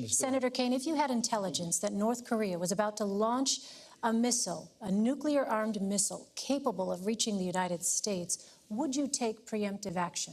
Senator Kaine, if you had intelligence that North Korea was about to launch a missile, a nuclear-armed missile capable of reaching the United States, would you take preemptive action?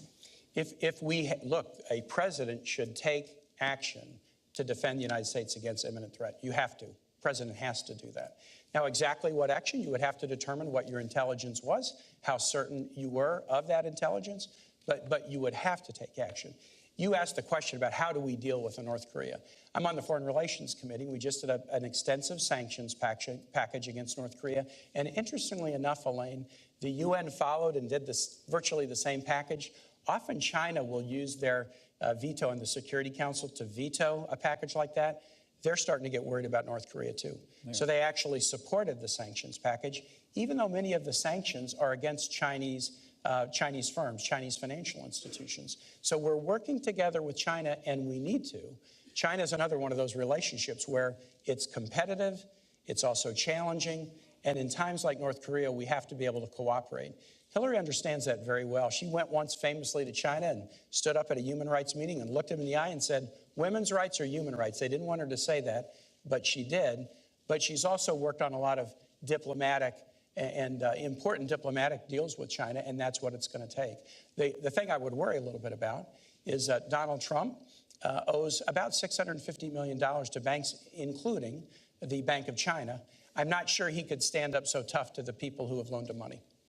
Look, a president should take action to defend the United States against imminent threat. You have to. The president has to do that. Now, exactly what action, you would have to determine what your intelligence was, how certain you were of that intelligence, but you would have to take action. You asked the question about how do we deal with North Korea. I'm on the Foreign Relations Committee. We just did an extensive sanctions package against North Korea. And interestingly enough, Elaine, the UN followed and did virtually the same package. Often China will use their veto in the Security Council to veto a package like that. They're starting to get worried about North Korea, too. Yeah. So they actually supported the sanctions package, even though many of the sanctions are against Chinese firms, Chinese financial institutions. So we're working together with China, and we need to. China is another one of those relationships where it's competitive, it's also challenging, and in times like North Korea, we have to be able to cooperate. Hillary understands that very well. She went once famously to China and stood up at a human rights meeting and looked him in the eye and said, women's rights are human rights. They didn't want her to say that, but she did. But she's also worked on a lot of diplomatic and important diplomatic deals with China, and that's what it's going to take. The thing I would worry a little bit about is that Donald Trump owes about $650 million to banks, including the Bank of China. I'm not sure he could stand up so tough to the people who have loaned him money.